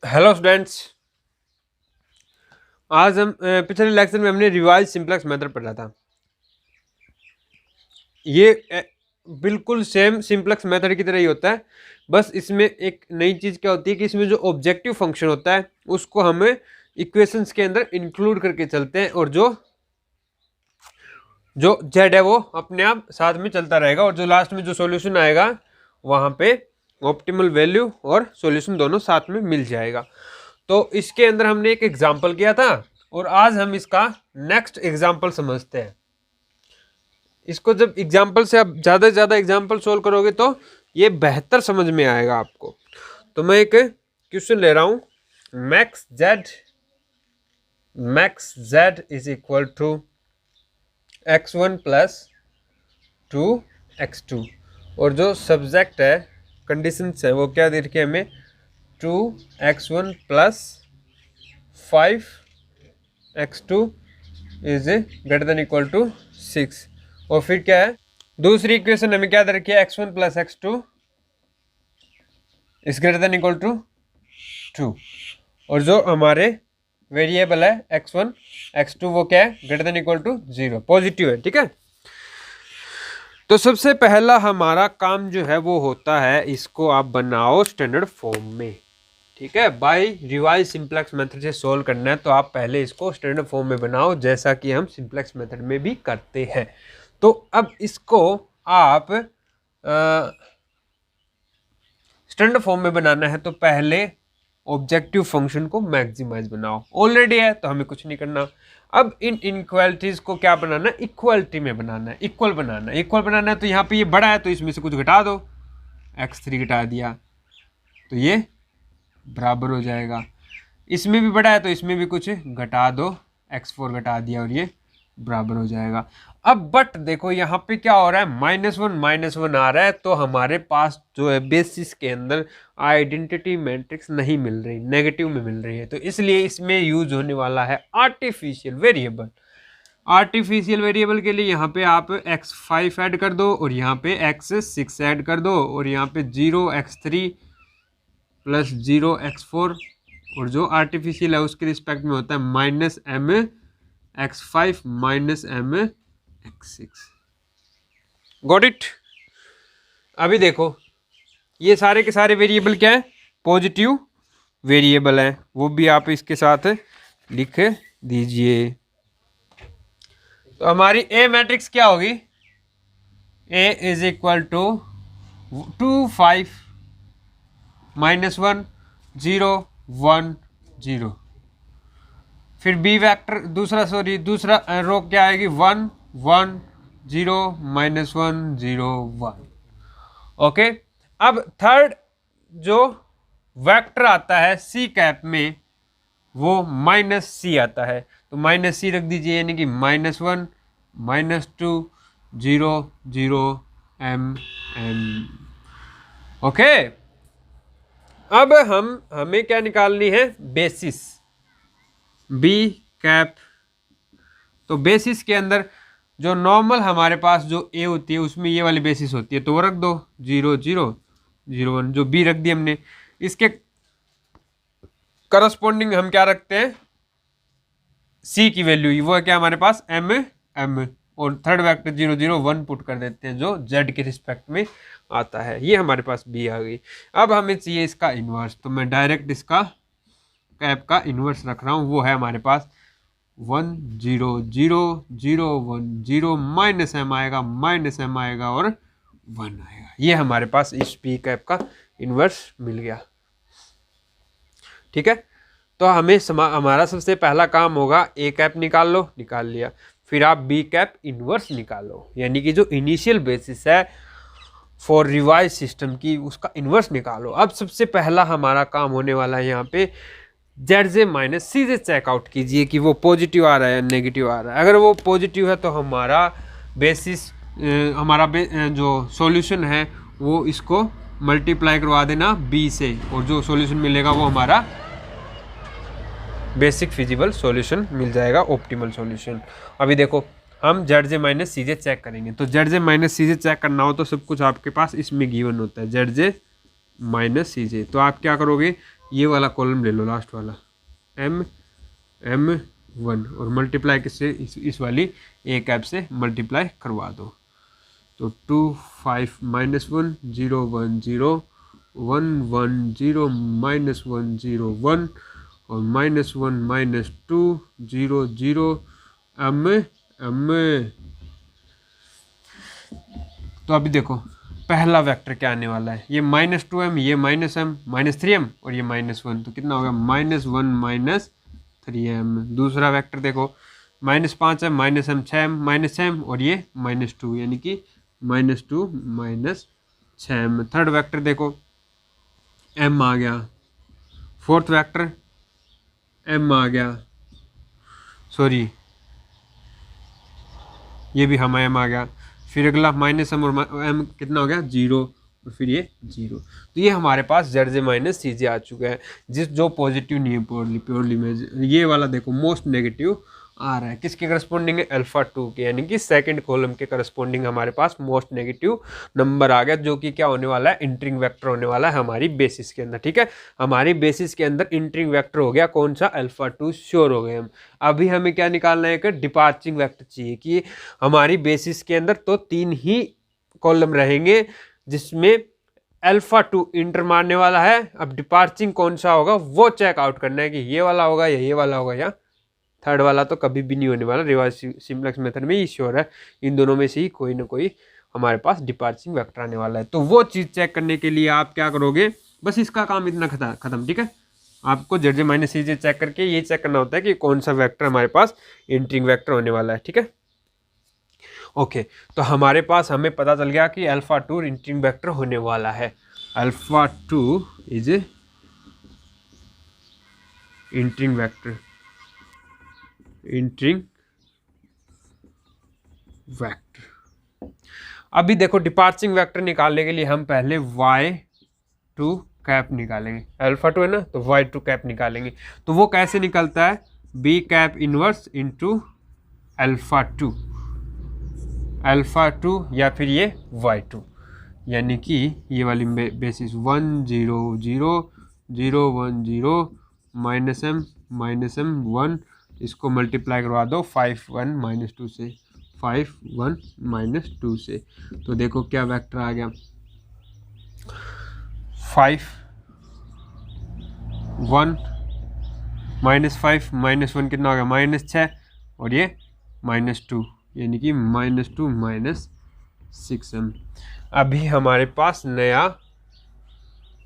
Hello students. आज हम पिछले लेक्चर में हमने रिवाइज सिंपलेक्स मेथड पढ़ा था। ये बिल्कुल सेम सिंपलेक्स मेथड की तरह ही होता है, बस इसमें एक नई चीज़ क्या होती है कि इसमें जो ऑब्जेक्टिव फंक्शन होता है उसको हमें इक्वेशंस के अंदर इंक्लूड करके चलते हैं, और जो जो जेड है वो अपने आप साथ में चलता रहेगा, और जो लास्ट में जो सॉल्यूशन आएगा वहाँ पे ऑप्टिमल वैल्यू और सॉल्यूशन दोनों साथ में मिल जाएगा। तो इसके अंदर हमने एक एग्जाम्पल किया था, और आज हम इसका नेक्स्ट एग्जाम्पल समझते हैं। इसको जब एग्जाम्पल से आप ज़्यादा से ज़्यादा एग्जाम्पल सोल्व करोगे तो ये बेहतर समझ में आएगा आपको। तो मैं एक क्वेश्चन ले रहा हूँ, max Z is equal to x1 plus 2x2, और जो सब्जेक्ट है, कंडीशंस है, वो क्या दे रखी है हमें, 2x1 plus 5x2 is greater than equal to 6। और फिर क्या है, दूसरी इक्वेशन हमें क्या दे रखी है, x1 plus x2 is greater than equal to 2, और जो हमारे वेरिएबल है x1 x2 वो क्या है, greater than equal to 0, positive है। ठीक है, तो सबसे पहला हमारा काम जो है वो होता है, इसको आप बनाओ स्टैंडर्ड फॉर्म में। ठीक है, बाय रिवाइज सिंपलेक्स मेथड से सोल्व करना है तो आप पहले इसको स्टैंडर्ड फॉर्म में बनाओ, जैसा कि हम सिंपलेक्स मेथड में भी करते हैं। तो अब इसको आप स्टैंडर्ड फॉर्म में बनाना है तो पहले ऑब्जेक्टिव फंक्शन को मैक्सिमाइज बनाओ। ऑलरेडी है तो हमें कुछ नहीं करना। अब इन इनक्वालिटीज को क्या बनाना है, इक्वलिटी में बनाना है, इक्वल बनाना है। तो यहाँ पे ये बड़ा है तो इसमें से कुछ घटा दो, x3 घटा दिया तो ये बराबर हो जाएगा। इसमें भी बड़ा है तो इसमें भी कुछ घटा दो, x4 घटा दिया और ये बराबर हो जाएगा। अब बट देखो यहाँ पे क्या हो रहा है, -1 आ रहा है, तो हमारे पास जो है बेसिस के अंदर आइडेंटिटी मैट्रिक्स नहीं मिल रही, नेगेटिव में मिल रही है, तो इसलिए इसमें यूज होने वाला है आर्टिफिशियल वेरिएबल। आर्टिफिशियल वेरिएबल के लिए यहाँ पे आप x5 ऐड कर दो, और यहाँ पे x6 ऐड कर दो, और यहाँ पे 0x3 प्लस 0x4, और जो आर्टिफिशियल है उसके रिस्पेक्ट में होता है -m(x5 -m(x6)। Got it. अभी देखो ये सारे के सारे वेरिएबल क्या है, पॉजिटिव वेरिएबल है, वो भी आप इसके साथ लिख दीजिए। तो हमारी ए मैट्रिक्स क्या होगी, ए इज इक्वल टू 2 5 -1 0 1 0। फिर बी वेक्टर दूसरा रो क्या आएगी, 1 1 0 -1 0 1। ओके, अब थर्ड जो वेक्टर आता है सी कैप में वो -c आता है, तो -c रख दीजिए, यानी कि -1 -2 0 0 m m। ओके, अब हमें क्या निकालनी है, बेसिस बी कैप। तो बेसिस के अंदर जो नॉर्मल हमारे पास जो ए होती है उसमें ये वाली बेसिस होती है, तो वो रख दो 0 0 0 1। जो बी रख दी हमने, इसके करस्पॉन्डिंग हम क्या रखते हैं, सी की वैल्यू, वो है क्या हमारे पास m m, और थर्ड वेक्टर 0 0 1 पुट कर देते हैं जो z के रिस्पेक्ट में आता है। ये हमारे पास b आ गई। अब हमें चाहिए इसका इन्वर्स, तो मैं डायरेक्ट इसका कैप का इन्वर्स रख रहा हूँ, वो है हमारे पास 1 0 0 0 1 0 -m आएगा, -m आएगा और 1 आएगा। ये हमारे पास इस p कैप का इन्वर्स मिल गया। ठीक है, तो हमें हमारा सबसे पहला काम होगा ए कैप निकाल लो, निकाल लिया, फिर आप बी कैप इन्वर्स निकालो, यानी कि जो इनिशियल बेसिस है फॉर रिवाइज सिस्टम की उसका इन्वर्स निकालो। अब सबसे पहला हमारा काम होने वाला है यहाँ पे ZJ माइनस CJ चेकआउट कीजिए कि वो पॉजिटिव आ रहा है या नेगेटिव आ रहा है। अगर वो पॉजिटिव है तो हमारा बेसिस जो सॉल्यूशन है वो इसको मल्टीप्लाई करवा देना b से, और जो सॉल्यूशन मिलेगा वो हमारा बेसिक फिजिबल सॉल्यूशन मिल जाएगा, ऑप्टिमल सॉल्यूशन। अभी देखो हम ZJ माइनस CJ चेक करेंगे, तो ZJ माइनस CJ चेक करना हो तो सब कुछ आपके पास इसमें गिवन होता है, ZJ माइनस CJ। तो आप क्या करोगे, ये वाला कॉलम ले लो, लास्ट वाला M1 और मल्टीप्लाई किससे, इस वाली ए कैप से मल्टीप्लाई करवा दो। तो 2 5 -1 0 1 0 1 1 0 -1 0 1 और -1 -2 0 0 M। तो अभी देखो पहला वेक्टर क्या आने वाला है, ये -2m, ये -m -3m और ये -1, तो कितना होगा -1 -3m। दूसरा वेक्टर देखो -5m -m 6m और ये -2, यानी कि -2 -6m। थर्ड वेक्टर देखो m आ गया, फोर्थ वेक्टर m आ गया, सॉरी ये भी हमारा m आ गया, फिर अगला -m और m कितना हो गया 0 और फिर ये 0। तो ये हमारे पास ZJ - CJ आ चुका है, जो पॉजिटिव नहीं है प्योरली में। ये वाला देखो मोस्ट नेगेटिव आ रहा है, किसके करस्पॉन्डिंग है, α2 के, यानी कि सेकंड कॉलम के करस्पॉन्डिंग हमारे पास मोस्ट नेगेटिव नंबर आ गया, जो कि क्या होने वाला है, इंटरिंग वेक्टर होने वाला है हमारी बेसिस के अंदर। ठीक है, हमारी बेसिस के अंदर इंटरिंग वेक्टर हो गया कौन सा, α2 श्योर हो गए हम। अभी हमें क्या निकालना है, एक डिपार्चिंग वेक्टर चाहिए कि हमारी बेसिस के अंदर तो 3 ही कॉलम रहेंगे जिसमें α2 इंटर मारने वाला है। अब डिपार्चिंग कौन सा होगा वो चेक आउट करना है कि ये वाला होगा या ये वाला होगा, या थर्ड वाला तो कभी भी नहीं होने वाला, रिवर्स सिम्प्लेक्स मेथड में ही श्योर है, इन दोनों में से ही कोई ना कोई हमारे पास डिपार्चिंग वेक्टर आने वाला है। तो वो चीज़ चेक करने के लिए आप क्या करोगे, बस इसका काम इतना खत्म। ठीक है, आपको ZJ - CJ चेक करके ये चेक करना होता है कि कौन सा वेक्टर हमारे पास इंटरिंग वेक्टर होने वाला है। ठीक है, ओके, तो हमारे पास हमें पता चल गया कि α2 इंटरिंग वेक्टर होने वाला है। α2 is entering vector, entering vector. अभी देखो डिपार्चिंग वेक्टर निकालने के लिए हम पहले y2 कैप निकालेंगे, α2 है ना, तो y2 कैप निकालेंगे। तो वो कैसे निकलता है, b कैप इनवर्स इंटू α2 या फिर ये y2, यानी कि ये वाली बेसिस 1 0 0 0 1 0 -m 1, इसको मल्टीप्लाई करवा दो 5 1 -2 से, 5 1 -2 से। तो देखो क्या वेक्टर आ गया, 5 1 -5 -1 कितना हो गया -6 और ये -2, यानी कि -2 -6m। अभी हमारे पास नया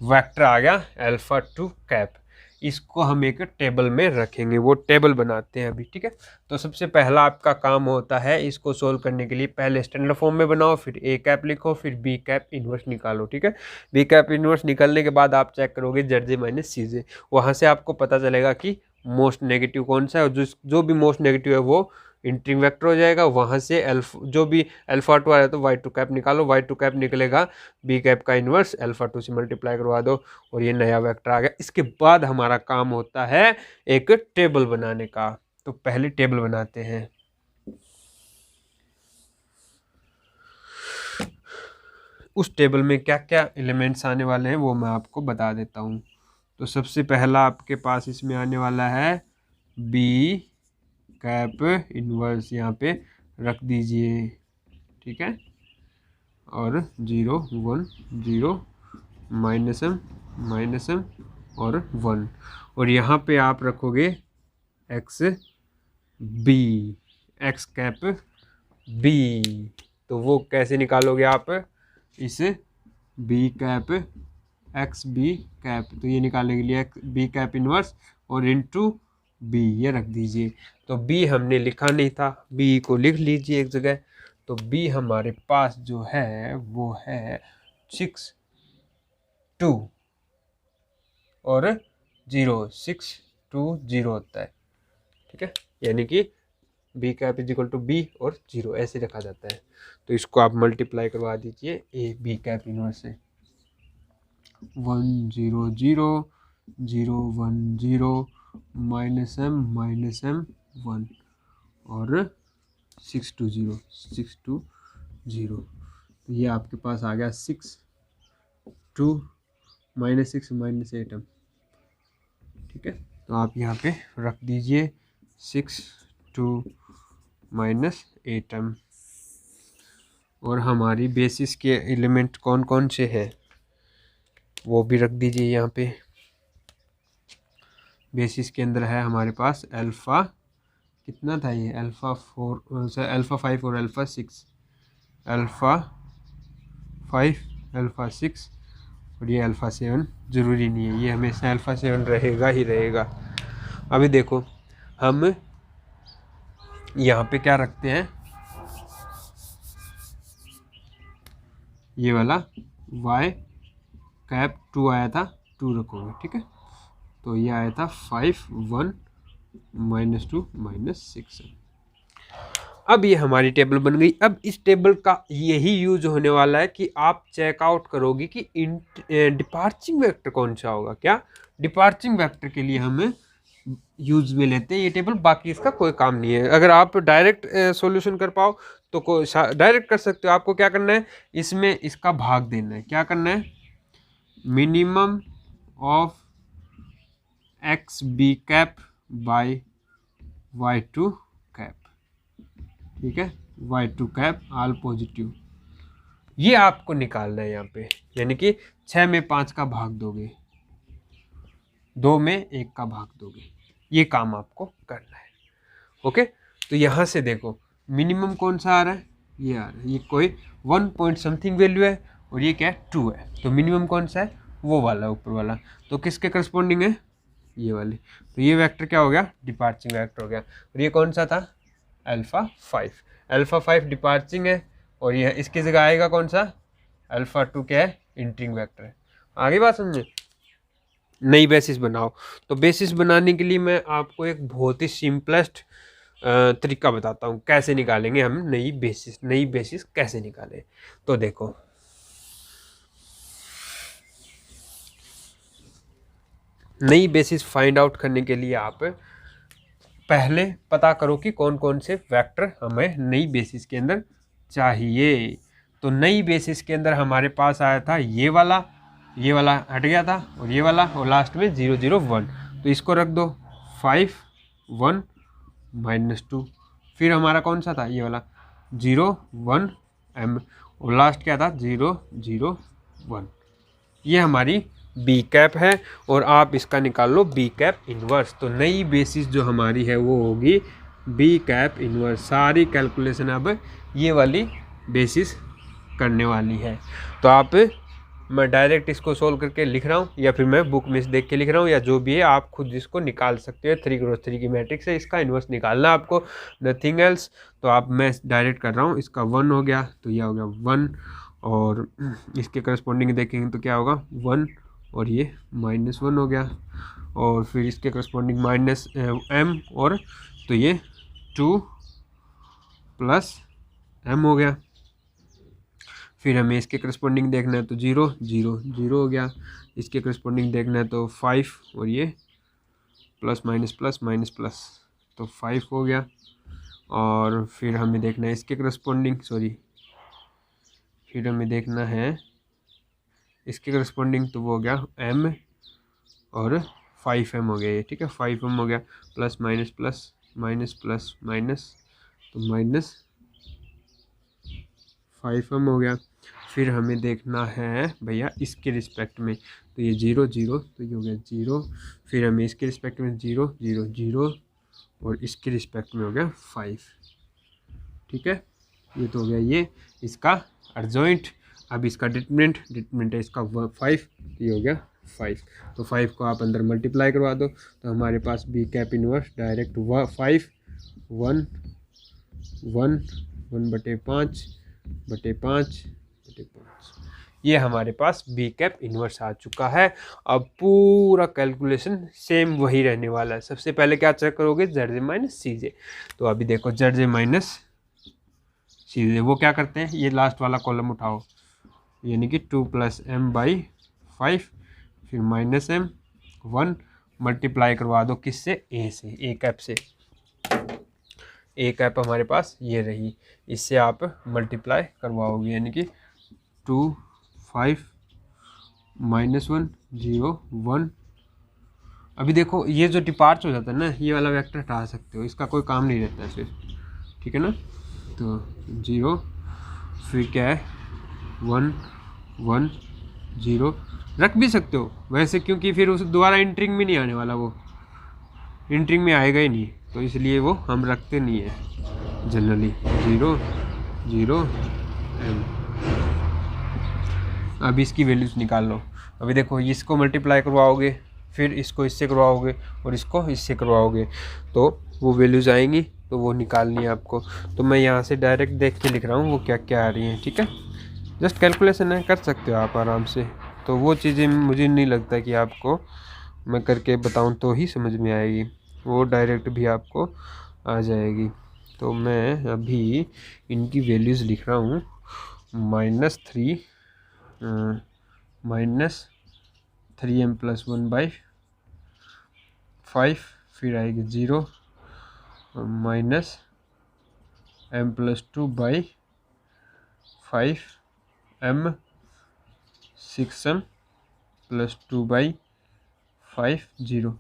वेक्टर आ गया α2 कैप, इसको हम एक टेबल में रखेंगे, वो टेबल बनाते हैं अभी। ठीक है, तो सबसे पहला आपका काम होता है इसको सोल्व करने के लिए पहले स्टैंडर्ड फॉर्म में बनाओ, फिर ए कैप लिखो, फिर बी कैप इनवर्स निकालो। ठीक है, बी कैप इनवर्स निकालने के बाद आप चेक करोगे ZJ - CJ, वहाँ से आपको पता चलेगा कि मोस्ट नेगेटिव कौन सा है, और जो भी मोस्ट नेगेटिव है वो इंटरिंग वेक्टर हो जाएगा। वहाँ से जो भी α2 आ रहा है तो y2 कैप निकालो, y2 कैप निकलेगा, b कैप का इन्वर्स α2 से मल्टीप्लाई करवा दो और ये नया वेक्टर आ गया। इसके बाद हमारा काम होता है एक टेबल बनाने का, तो पहले टेबल बनाते हैं। उस टेबल में क्या क्या एलिमेंट्स आने वाले हैं वो मैं आपको बता देता हूँ। तो सबसे पहला आपके पास इसमें आने वाला है b कैप इनवर्स, यहाँ पे रख दीजिए। ठीक है, और 0 1 0 -m और 1, और यहाँ पे आप रखोगे x कैप b। तो वो कैसे निकालोगे आप, इस b cap x b cap, तो ये निकालने के लिए b कैप इनवर्स और इंटू b ये रख दीजिए। तो b हमने लिखा नहीं था, b को लिख लीजिए एक जगह। तो b हमारे पास जो है वो है 6 2 और 0 6 2 0 होता है। ठीक है, यानी कि b cap is equal to b और 0 ऐसे रखा जाता है। तो इसको आप मल्टीप्लाई करवा दीजिए a b कैप इनवर्स से, 1 0 0 0 1 0 -m 1 और 6 2 0 6 2 0। तो ये आपके पास आ गया 6 2 -6 -8m ठीक है, तो आप यहाँ पे रख दीजिए 6 2 -8m। और हमारी बेसिस के एलिमेंट कौन कौन से हैं वो भी रख दीजिए यहाँ पे। बेसिस के अंदर है हमारे पास अल्फ़ा, कितना था ये, अल्फ़ा 4 अल्फ़ा 5 और अल्फ़ा 6, अल्फ़ा 5 अल्फ़ा 6 और ये अल्फ़ा 7। ज़रूरी नहीं है, ये हमेशा अल्फ़ा 7 रहेगा ही रहेगा। अभी देखो हम यहाँ पे क्या रखते हैं, ये वाला y कैप 2 आया था, 2 रखोगे, ठीक है। तो ये आया था 5 1 -2 -6। अब ये हमारी टेबल बन गई। अब इस टेबल का यही यूज होने वाला है कि आप चेकआउट करोगे कि डिपार्चिंग वेक्टर कौन सा होगा। क्या डिपार्चिंग वेक्टर के लिए हमें यूज में लेते हैं ये टेबल, बाकी इसका कोई काम नहीं है। अगर आप डायरेक्ट सॉल्यूशन कर पाओ तो कोई डायरेक्ट कर सकते हो। आपको क्या करना है, इसमें इसका भाग देना है। क्या करना है, minimum of X B cap by y2 cap, ठीक है, y2 कैप ऑल पॉजिटिव, ये आपको निकालना है यहाँ पे। यानी कि 6 में 5 का भाग दोगे, 2 में 1 का भाग दोगे, ये काम आपको करना है। ओके, तो यहाँ से देखो मिनिमम कौन सा आ रहा है, ये आ रहा है, ये कोई 1 पॉइंट समथिंग वैल्यू है और ये क्या है 2 है। तो मिनिमम कौन सा है, वो वाला ऊपर वाला। तो किसके करस्पॉन्डिंग है, ये वाली। तो ये वेक्टर क्या हो गया, डिपार्चिंग वेक्टर हो गया। और ये कौन सा था, अल्फ़ा 5, अल्फ़ा 5 डिपार्चिंग है। और ये इसकी जगह आएगा कौन सा, अल्फ़ा 2 क्या है, इंटरिंग वेक्टर है। आगे बात समझे। नई बेसिस बनाओ, तो बेसिस बनाने के लिए मैं आपको एक बहुत ही सिंपलेस्ट तरीका बताता हूँ कैसे निकालेंगे हम नई बेसिस कैसे निकालें। तो देखो नई बेसिस फाइंड आउट करने के लिए आप पहले पता करो कि कौन कौन से वेक्टर हमें नई बेसिस के अंदर चाहिए। तो नई बेसिस के अंदर हमारे पास आया था ये वाला हट गया था, और ये वाला, और लास्ट में 0 0 1। तो इसको रख दो 5 1 -2। फिर हमारा कौन सा था, ये वाला 0 1 m, और लास्ट क्या था 0 0 1। ये हमारी बी कैप है, और आप इसका निकाल लो बी कैप इन्वर्स। तो नई बेसिस जो हमारी है वो होगी बी कैप इन्वर्स। सारी कैलकुलेशन अब ये वाली बेसिस करने वाली है। तो आप, मैं डायरेक्ट इसको सोल्व करके लिख रहा हूँ या फिर मैं बुक में से देख के लिख रहा हूँ, या जो भी है आप खुद इसको निकाल सकते हो। 3x3 की मैट्रिक्स है, इसका इन्वर्स निकालना आपको, नथिंग एल्स। तो आप, मैं डायरेक्ट कर रहा हूँ। इसका 1 हो गया तो यह हो गया 1, और इसके करस्पॉन्डिंग देखेंगे तो क्या होगा 1, और ये -1 हो गया, और फिर इसके करस्पॉन्डिंग -m, और तो ये 2 + m हो गया। फिर हमें इसके करस्पॉन्डिंग देखना है तो 0 0 0 हो गया। इसके करस्पॉन्डिंग देखना है तो 5, और ये +- तो 5 हो गया। और फिर हमें देखना है इसके करस्पॉन्डिंग, फिर हमें देखना है इसके करस्पॉन्डिंग, तो वो हो गया m, और 5m हो गया ये, ठीक है, 5m हो गया। Plus minus plus minus plus minus, तो -5m हो गया। फिर हमें देखना है भैया इसके रिस्पेक्ट में, तो ये 0 0, तो ये हो गया 0। फिर हमें इसके रिस्पेक्ट में 0 0 0, और इसके रिस्पेक्ट में हो गया 5, ठीक है। ये तो हो गया ये इसका अर्जॉइंट। अब इसका डिटरमिनेंट है इसका 5, ये हो गया 5। तो 5 को आप अंदर मल्टीप्लाई करवा दो, तो हमारे पास बी कैप इनवर्स डायरेक्ट 5 1 1 1/5/5/5, ये हमारे पास बी कैप इन्वर्स आ चुका है। अब पूरा कैलकुलेशन सेम वही रहने वाला है। सबसे पहले क्या चेक करोगे, ZJ - CJ। तो अभी देखो ZJ - CJ वो क्या करते हैं, ये लास्ट वाला कॉलम उठाओ, यानी कि 2 + m/5, फिर -m 1, मल्टीप्लाई करवा दो किससे, ए से, ए कैप से। ए कैप हमारे पास ये रही, इससे आप मल्टीप्लाई करवाओगे, यानी कि 2 5 -1 0 1 अभी देखो ये जो डिपार्च हो जाता है ना, ये वाला वेक्टर हटा सकते हो, इसका कोई काम नहीं रहता है फिर, ठीक है ना। तो 0 फिर क्या है 1 1 0 रख भी सकते हो वैसे, क्योंकि फिर उस दोबारा इंटरिंग में नहीं आने वाला, वो इंटरिंग में आएगा ही नहीं, तो इसलिए वो हम रखते नहीं है जनरली। 0 0 m। अभी इसकी वैल्यूज निकाल लो। अभी देखो इसको मल्टीप्लाई करवाओगे, फिर इसको इससे करवाओगे और इसको इससे करवाओगे, तो वो वैल्यूज़ आएंगी, तो वो निकालनी है आपको। तो मैं यहाँ से डायरेक्ट देख के लिख रहा हूँ वो क्या क्या आ रही हैं, ठीक है। जस्ट कैलकुलेशन है, कर सकते हो आप आराम से। तो वो चीज़ें मुझे नहीं लगता कि आपको मैं करके बताऊँ तो ही समझ में आएगी, वो डायरेक्ट भी आपको आ जाएगी। तो मैं अभी इनकी वैल्यूज़ लिख रहा हूँ, -3 -3m + 1/5, फिर आएगी 0 -m + 2/5 m 6m + 2/5 0।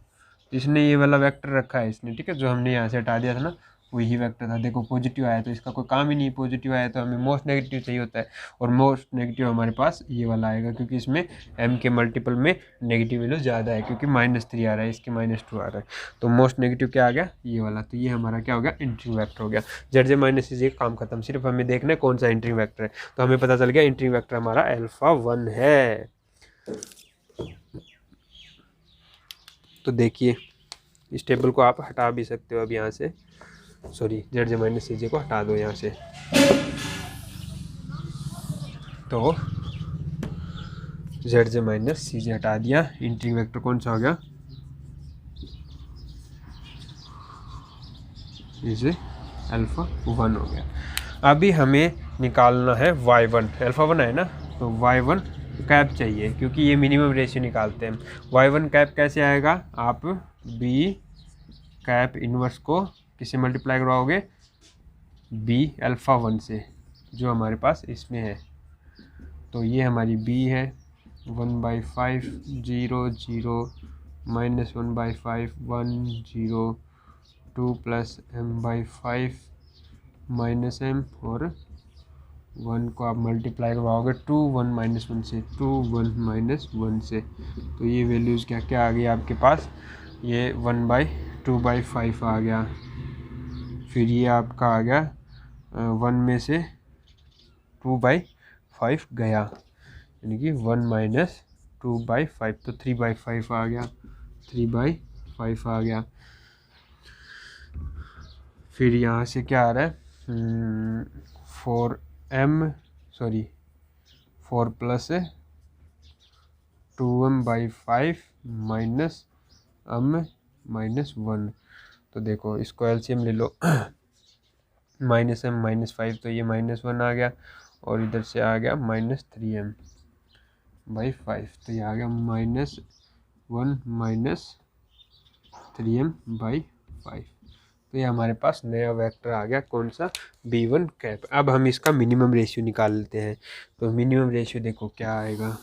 इसने ये वाला वेक्टर रखा है इसने, ठीक है, जो हमने यहाँ से हटा दिया था ना, वही वेक्टर था। देखो पॉजिटिव आया तो इसका कोई काम ही नहीं, पॉजिटिव आया तो हमें मोस्ट नेगेटिव चाहिए होता है, और मोस्ट नेगेटिव हमारे पास ये वाला आएगा, क्योंकि इसमें m के मल्टीपल में नेगेटिव वैल्यू ज़्यादा है, क्योंकि -3 आ रहा है, इसके -2 आ रहा है। तो मोस्ट नेगेटिव क्या आ गया, ये वाला। तो ये हमारा क्या हो गया, इंटरिंग वेक्टर हो गया। ZJ - CJ काम खत्म, सिर्फ हमें देखना है कौन सा इंटरिंग वेक्टर है। तो हमें पता चल गया इंटरिंग वेक्टर हमारा α1 है। तो देखिए इस टेबल को आप हटा भी सकते हो अब यहाँ से, सॉरी ZJ - CJ को हटा दो यहाँ से। तो ZJ - CJ हटा दिया, इंटरिंग वेक्टर कौन सा हो गया, इसे α1 हो गया। अभी हमें निकालना है y1, α1 है ना, तो y1 कैप चाहिए, क्योंकि ये मिनिमम रेशियो निकालते हैं। y1 कैप कैसे आएगा, आप b कैप इनवर्स को किससे मल्टीप्लाई करवाओगे, b α1 से, जो हमारे पास इसमें है। तो ये हमारी b है 1/5 0 0 -1/5 1 0 2 + m/5 -m, और 1 को आप मल्टीप्लाई करवाओगे 2 1 -1 से, 2 1 -1 से। तो ये वैल्यूज़ क्या क्या आ गई आपके पास, ये 1/2/5 आ गया, फिर ये आपका आ गया 1 में से 2/5 गया, यानी कि 1 - 2/5, तो 3/5 आ गया, 3/5 आ गया। फिर यहाँ से क्या आ रहा है 4 + 2m/5 -m -1। तो देखो इसको एलसीएम ले लो, -m -5, तो ये -1 आ गया, और इधर से आ गया -3m/5, तो ये आ गया -1 -3m/5। तो ये हमारे पास नया वेक्टर आ गया, कौन सा, b1 कैप। अब हम इसका मिनिमम रेशियो निकाल लेते हैं। तो मिनिमम रेशियो देखो क्या आएगा,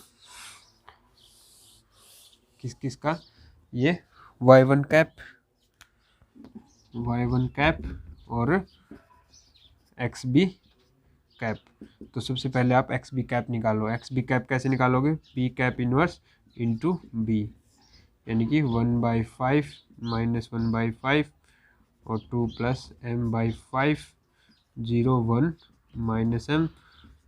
किस किस का, ये y1 कैप और xb कैप। तो सबसे पहले आप xb कैप निकालो। xb कैप कैसे निकालोगे, b cap inverse into b, यानी कि 1/5 -1/5 और 2 + m/5 0 1 -m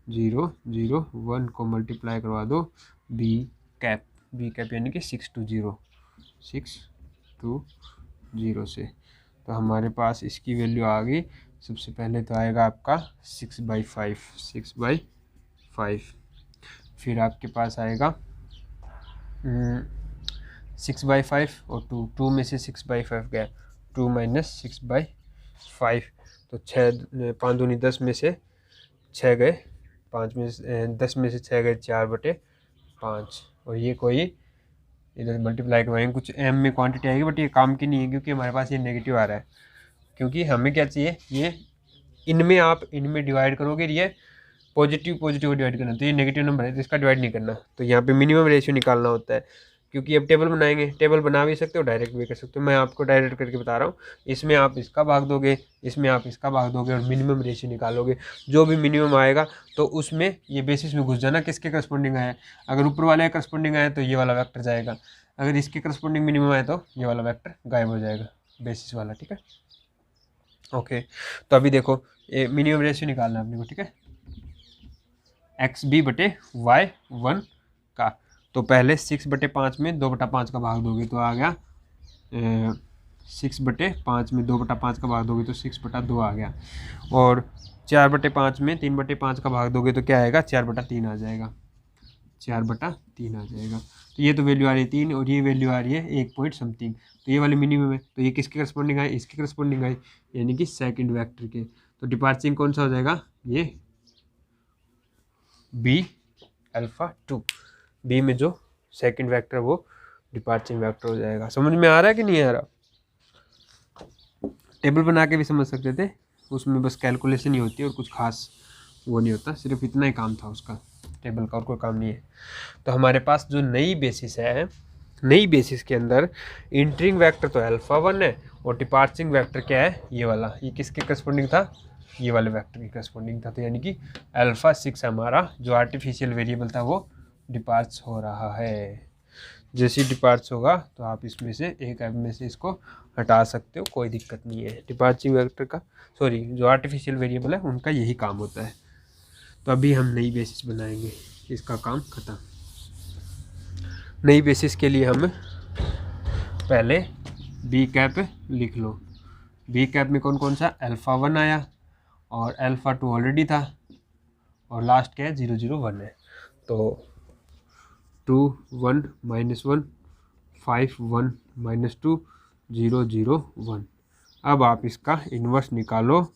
0 0 1 को मल्टीप्लाई करवा दो b कैप, यानी कि 620 से। तो हमारे पास इसकी वैल्यू आ गई। सबसे पहले तो आएगा आपका 6/5, फिर आपके पास आएगा 6/5 और 2 में से 6/5 गया, 2 - 6/5, तो 5 दूनी 10 में से 6 गए, 5 में 10 में से 6 गए 4/5, और ये कोई इधर मल्टीप्लाई करवाएंगे, कुछ m में क्वांटिटी आएगी, बट ये काम की नहीं है, क्योंकि हमारे पास ये नेगेटिव आ रहा है। क्योंकि हमें क्या चाहिए, ये इनमें आप इनमें डिवाइड करोगे, ये पॉजिटिव को डिवाइड करना, तो ये नेगेटिव नंबर है, तो इसका डिवाइड नहीं करना। तो यहाँ पे मिनिमम रेशियो निकालना होता है, क्योंकि अब टेबल बनाएंगे, टेबल बना भी सकते हो, डायरेक्ट भी कर सकते हो, मैं आपको डायरेक्ट करके बता रहा हूँ। इसमें आप इसका भाग दोगे, इसमें आप इसका भाग दोगे और मिनिमम रेशियो निकालोगे। जो भी मिनिमम आएगा तो उसमें ये बेसिस में घुस जाना किसके करस्पॉन्डिंग आया। अगर ऊपर वाले करस्पॉन्डिंग आया तो ये वाला वेक्टर जाएगा, अगर इसके करस्पॉन्डिंग मिनिमम आया तो ये वाला वेक्टर गायब हो जाएगा, बेसिस वाला। ठीक है, ओके। तो अभी देखो ये मिनिमम रेशियो निकालना है अपने को। ठीक है, XB/Y1 का, तो पहले 6/5 में 2/5 का भाग दोगे तो आ गया 6/5 में 2/5 का भाग दोगे तो 6/2 आ गया, और 4/5 में 3/5 का भाग दोगे तो क्या आएगा, 4/3 आ जाएगा, 4/3 आ जाएगा। तो ये तो वैल्यू आ रही है 3 और ये वैल्यू आ रही है 1 पॉइंट समथिंग, तो ये वाली मिनिमम है। तो ये किसके करस्पॉन्डिंग आए, इसके करस्पॉन्डिंग आए, यानी कि सेकंड वेक्टर के। तो डिपार्चरिंग कौन सा हो जाएगा, ये B(α2), बी में जो सेकंड वेक्टर वो डिपार्चरिंग वेक्टर हो जाएगा। समझ में आ रहा है कि नहीं आ रहा। टेबल बना के भी समझ सकते थे, उसमें बस कैलकुलेशन ही होती है और कुछ खास वो नहीं होता, सिर्फ इतना ही काम था उसका, टेबल का और कोई काम नहीं है। तो हमारे पास जो नई बेसिस है, नई बेसिस के अंदर इंटरिंग वेक्टर तो α1 है और डिपार्चरिंग वेक्टर क्या है, ये वाला, ये किसके करस्पॉन्डिंग था, ये वाले वेक्टर के करस्पॉन्डिंग था। तो यानी कि α6 हमारा जो आर्टिफिशियल वेरिएबल था वो डिपार्च हो रहा है। जैसे डिपार्च होगा तो आप इसमें से एक ऐप में से इसको हटा सकते हो, कोई दिक्कत नहीं है। डिपार्चिंग वेक्टर का, सॉरी, जो आर्टिफिशियल वेरिएबल है उनका यही काम होता है। तो अभी हम नई बेसिस बनाएंगे, इसका काम खत्म। नई बेसिस के लिए हम पहले B कैप लिख लो। B कैप में कौन कौन सा, α1 आया और α2 ऑलरेडी था और लास्ट क्या है, 0 0 1 है। तो 2 1 -1 5 1 -2 0 0 1। अब आप इसका इन्वर्स निकालो,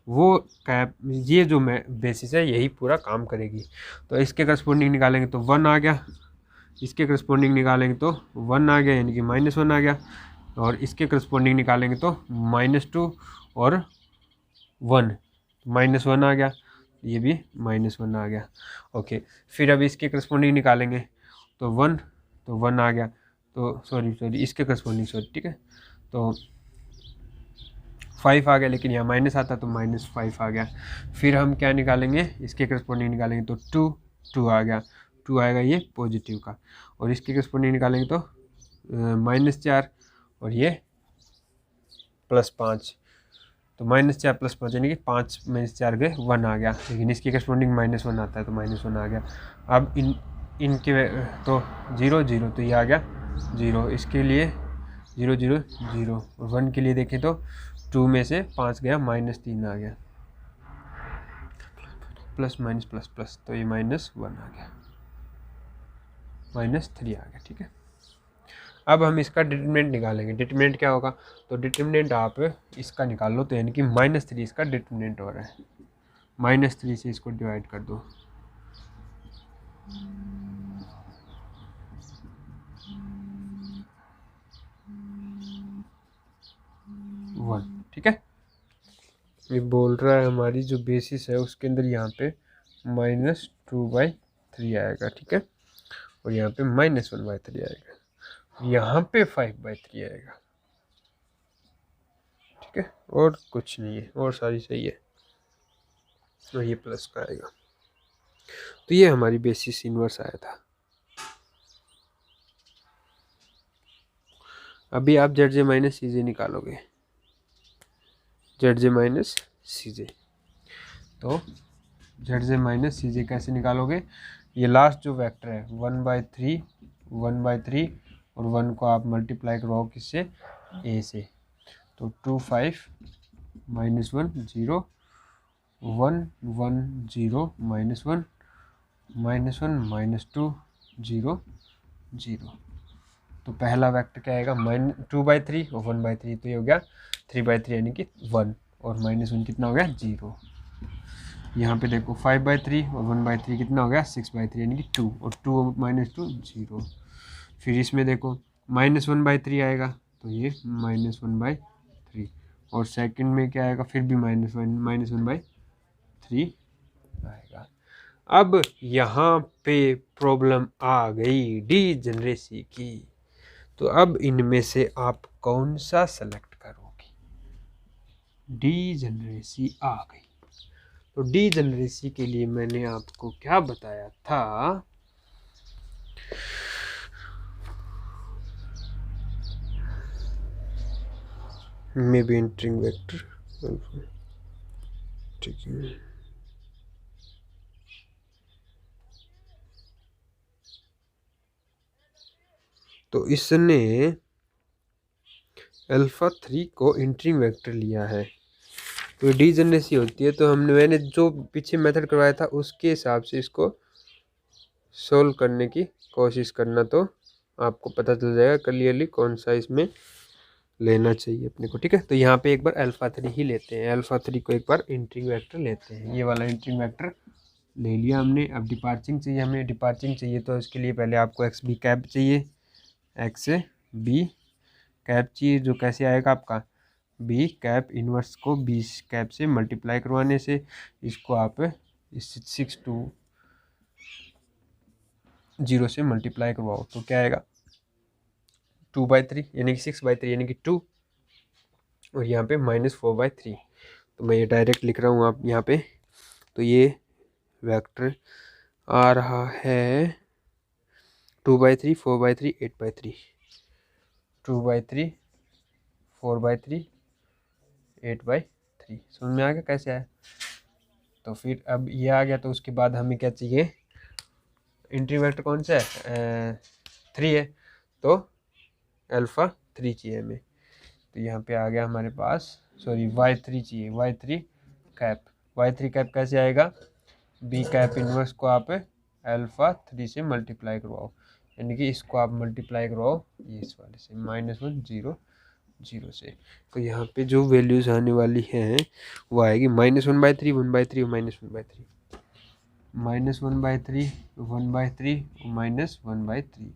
वो कैप, ये जो मैं बेसिस है यही पूरा काम करेगी। तो इसके करस्पॉन्डिंग निकालेंगे तो 1 आ गया, इसके करस्पॉन्डिंग निकालेंगे तो 1 आ गया, यानी कि -1 आ गया, और इसके करस्पॉन्डिंग निकालेंगे तो -2 और 1, -1 आ गया, ये भी -1 आ गया। ओके, फिर अब इसके करस्पॉन्डिंग निकालेंगे तो 1, तो 1 आ गया, तो सॉरी इसके करस्पॉन्डिंग, सॉरी, ठीक है, तो 5 आ गया, लेकिन यहाँ माइनस आता तो -5 आ गया। फिर हम क्या निकालेंगे, इसके करस्पॉन्डिंग निकालेंगे तो 2 आ गया, 2 आएगा ये पॉजिटिव का, और इसके करस्पॉन्डिंग निकालेंगे तो -4 और ये +5, तो -4 +5 यानी कि 5 - 4 गए 1 आ गया, लेकिन इसके करस्पॉन्डिंग -1 आता है तो -1 आ गया। अब इनके तो 0 0, तो ये आ गया 0, इसके लिए 0 0 0, और 1 के लिए देखें तो 2 में से 5 गया, -3 आ गया, प्लस माइनस प्लस प्लस, तो ये -1 आ गया, -3 आ गया। ठीक है, अब हम इसका डिटरमिनेंट निकालेंगे। डिटरमिनेंट क्या होगा, तो डिटरमिनेंट आप इसका निकाल लो, तो यानी कि -3 इसका डिटरमिनेंट हो रहा है, -3 से इसको डिवाइड कर दो, वन। ठीक है, ये बोल रहा है हमारी जो बेसिस है उसके अंदर यहाँ पे -2/3 आएगा। ठीक है, और यहाँ पे -1/3 आएगा, यहाँ पे 5/3 आएगा। ठीक है, और कुछ नहीं है, और सारी सही है, और ये प्लस का आएगा। तो ये हमारी बेसिस इनवर्स आया था। अभी आप ZJ - CJ निकालोगे, ZJ - CJ, तो ZJ - CJ कैसे निकालोगे, ये लास्ट जो वेक्टर है 1/3 1/3 और 1 को आप मल्टीप्लाई करवाओ किससे, A से, तो 2 5 -1 0 1 1 0 -1 -1 -2 0 0। तो पहला वेक्टर क्या आएगा, 2/3 और 1/3, तो ये हो गया 3/3 यानी कि 1, और -1 कितना हो गया, 0। यहाँ पे देखो 5/3 और 1/3 कितना हो गया, 6/3 यानी कि 2, और 2 -2 0। फिर इसमें देखो -1/3 आएगा, तो ये -1/3, और सेकंड में क्या आएगा, फिर भी -1/3 आएगा। अब यहाँ पे प्रॉब्लम आ गई डीजेनरेसी की। तो अब इनमें से आप कौन सा सेलेक्ट करोगे? डीजेनरेसी आ गई। तो डीजेनरेसी के लिए मैंने आपको क्या बताया था? मे बी एंटरिंग वेक्टर, ठीक है। तो इसने अल्फा 3 को एंटरिंग वेक्टर लिया है। तो डीजेनरेसी होती है, तो मैंने जो पीछे मेथड करवाया था उसके हिसाब से इसको सोल्व करने की कोशिश करना, तो आपको पता चल जाएगा क्लियरली कौन सा इसमें लेना चाहिए अपने को। ठीक है, तो यहाँ पे एक बार अल्फा 3 ही लेते हैं। अल्फा 3 को एक बार एंटरिंग वेक्टर लेते हैं। ये वाला एंटरिंग वेक्टर ले लिया हमने। अब डिपार्चिंग चाहिए हमें। डिपार्चिंग चाहिए तो इसके लिए पहले आपको एक्स बी कैप चाहिए। एक्स बी कैप चाहिए, जो कैसे आएगा आपका? बी कैप इनवर्स को बी कैप से मल्टीप्लाई करवाने से इसको आप इस 6 0 से मल्टीप्लाई करवाओ तो क्या आएगा? 2/3 यानी कि 6/3 यानी कि 2, और यहाँ पे -4/3। तो मैं ये डायरेक्ट लिख रहा हूँ आप यहाँ पे। तो ये वेक्टर आ रहा है 2/3, 4/3, 8/3, 2/3, 4/3, 8/3। समझ में आ गया कैसे आया? तो फिर अब ये आ गया, तो उसके बाद हमें क्या चाहिए? एंट्री वेक्टर कौन सा है? 3 है, तो अल्फा 3 चाहिए हमें। तो यहाँ पे आ गया हमारे पास, सॉरी y3 चाहिए, y3 कैप। y3 कैप कैसे आएगा? बी कैप इनवर्स को आप अल्फा 3 से मल्टीप्लाई करवाओ, यानी कि इसको आप मल्टीप्लाई करवाओ ये इस वाले से -1 0 0 से। तो यहाँ पे जो वैल्यूज आने वाली हैं वो आएगी -1/3, 1/3 और -1/3, -1/3, 1/3 -1/3।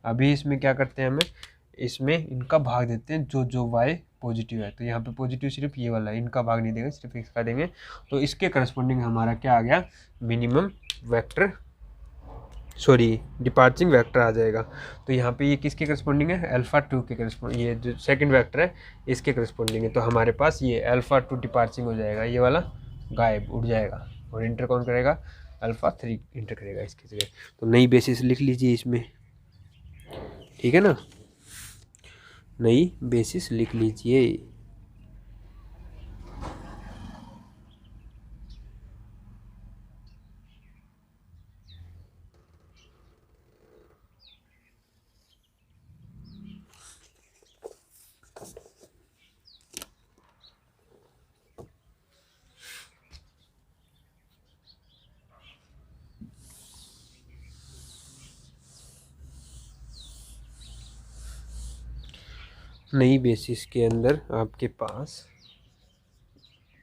अभी इसमें क्या करते हैं? हमें इसमें इनका भाग देते हैं, जो y पॉजिटिव है। तो यहाँ पे पॉजिटिव सिर्फ ये वाला है, इनका भाग नहीं देंगे, सिर्फ इसका देंगे। तो इसके करस्पॉन्डिंग हमारा क्या आ गया? मिनिमम वेक्टर, सॉरी डिपार्चिंग वेक्टर आ जाएगा। तो यहाँ पे ये किसके करस्पॉन्डिंग है? अल्फा 2 के करस्पॉन्डिंग। ये जो सेकंड वेक्टर है इसके करस्पॉन्डिंग है। तो हमारे पास ये अल्फा 2 डिपार्चिंग हो जाएगा, ये वाला गायब उड़ जाएगा, और इंटर कौन करेगा? अल्फा 3 इंटर करेगा इसकी जगह। तो नई बेसिस लिख लीजिए इसमें, ठीक है ना? नई बेसिस लिख लीजिए। नई बेसिस के अंदर आपके पास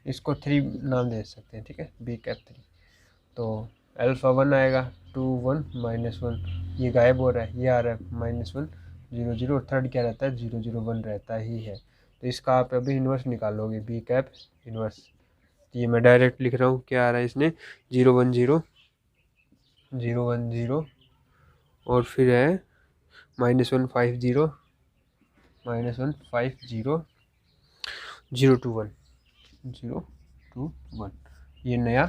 इसको 3 नाम दे सकते हैं, ठीक है? B cap 3। तो अल्फा 1 आएगा, 2 1 -1, ये गायब हो रहा है, ये आ रहा है -1 0 0, और थर्ड क्या रहता है? 0 0 1 रहता ही है। तो इसका आप अभी इन्वर्स निकालोगे, बी कैप इन्वर्स। ये मैं डायरेक्ट लिख रहा हूँ, क्या आ रहा है इसने? 0 1 0 0 1 0, और फिर है -1 5 0 -1 5 0 0 2 1 0 2 1। ये नया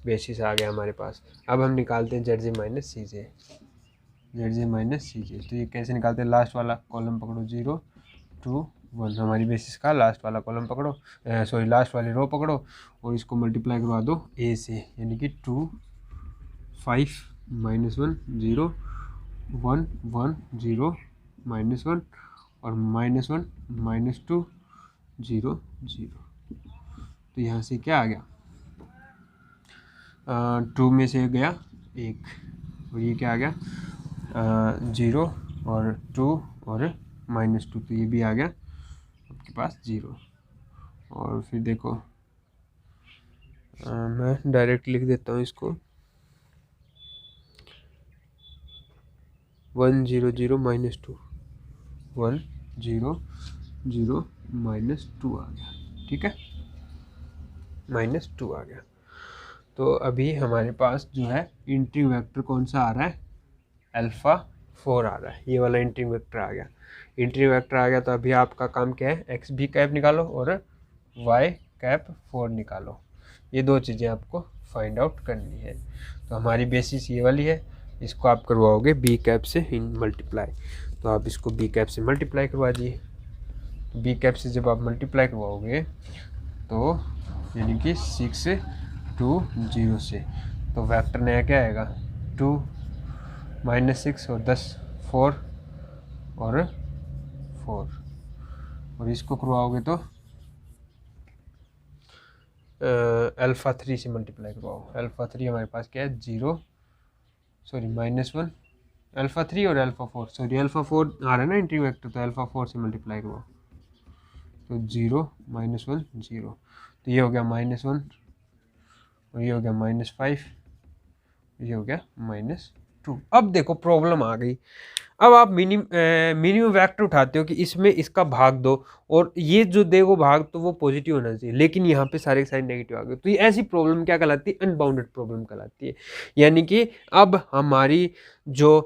बेसिस आ गया हमारे पास। अब हम निकालते हैं ZJ minus CJ, ZJ minus CJ। तो ये कैसे निकालते हैं? लास्ट वाला कॉलम पकड़ो, 0 2 1, हमारी बेसिस का लास्ट वाला कॉलम पकड़ो, सॉरी लास्ट वाली रो पकड़ो, और इसको मल्टीप्लाई करवा दो A से, यानी कि 2 5 -1 0 1 1 0 -1, और -1 -2 0 0। तो यहाँ से क्या आ गया? 2 में से गया 1, और ये क्या आ गया? 0 और 2 और -2, तो ये भी आ गया आपके पास 0। और फिर देखो, मैं डायरेक्ट लिख देता हूँ इसको, 1 0 0 -2, 1 0 0 -2 आ गया, ठीक है? -2 आ गया। तो अभी हमारे पास जो है इंट्री वेक्टर कौन सा आ रहा है, अल्फ़ा 4 आ रहा है, ये वाला इंट्री वेक्टर आ गया। इंट्री वेक्टर आ गया तो अभी आपका काम क्या है, एक्स भी कैप निकालो और वाई कैप 4 निकालो। ये दो चीज़ें आपको फाइंड आउट करनी है। तो हमारी बेसिस ये वाली है, इसको आप करवाओगे बी कैप से मल्टीप्लाई। तो आप इसको बी कैप से मल्टीप्लाई करवा दिए। बी कैप से जब आप मल्टीप्लाई करवाओगे तो यानी कि 6 2 0 से, तो वेक्टर नया क्या आएगा, 2 -6 और 10 4 और 4, और इसको करवाओगे तो अल्फ़ा 3 से मल्टीप्लाई करवाओ। अल्फ़ा 3 हमारे पास क्या है, -1 अल्फ़ा 3 और अल्फ़ा 4, सॉरी अल्फ़ा 4 आ रहा है ना इंट्री वेक्टर, तो अल्फ़ा 4 से मल्टीप्लाई करवाओ। तो 0 -1 0, तो ये हो गया -1 और ये हो गया -5, ये हो गया -2। अब देखो प्रॉब्लम आ गई। अब आप मिनिमम वेक्टर उठाते हो कि इसमें इसका भाग दो और ये जो देखो भाग तो वो पॉजिटिव होना चाहिए, लेकिन यहाँ पे सारे के सारे नेगेटिव आ गए। तो ये ऐसी प्रॉब्लम क्या कहलाती है, अनबाउंडेड प्रॉब्लम कहलाती है। यानी कि अब हमारी जो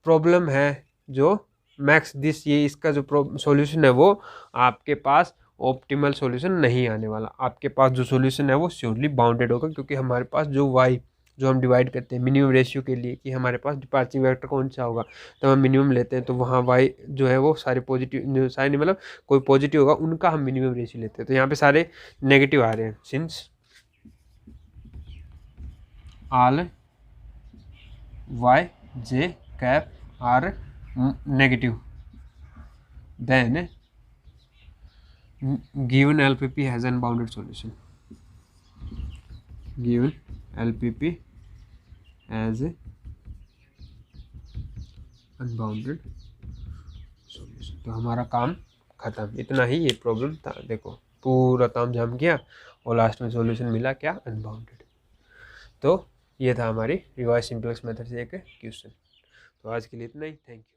प्रॉब्लम है, जो मैक्स दिस, ये इसका जो सॉल्यूशन है वो आपके पास ऑप्टिमल सॉल्यूशन नहीं आने वाला। आपके पास जो सॉल्यूशन है वो श्योरली बाउंडेड होगा, क्योंकि हमारे पास जो वाई जो हम डिवाइड करते हैं मिनिमम रेशियो के लिए कि हमारे पास डिपार्चरिंग वेक्टर कौन सा होगा, तो हम मिनिमम लेते हैं, तो वहाँ वाई जो है वो सारे पॉजिटिव, सारे नहीं मतलब कोई पॉजिटिव होगा उनका हम मिनिमम रेशियो लेते हैं। तो यहाँ पे सारे नेगेटिव आ रहे हैं, since all Y J cap are negative, then given LPP has unbounded solution, given LPP as a unbounded solution. तो हमारा काम खत्म, इतना ही ये प्रॉब्लम था। देखो पूरा ताम झाम किया और लास्ट में सॉल्यूशन मिला क्या, अनबाउंडेड। तो ये था हमारी रिवाइज सिंपलेक्स मेथड से एक क्वेश्चन। तो आज के लिए इतना ही, थैंक यू।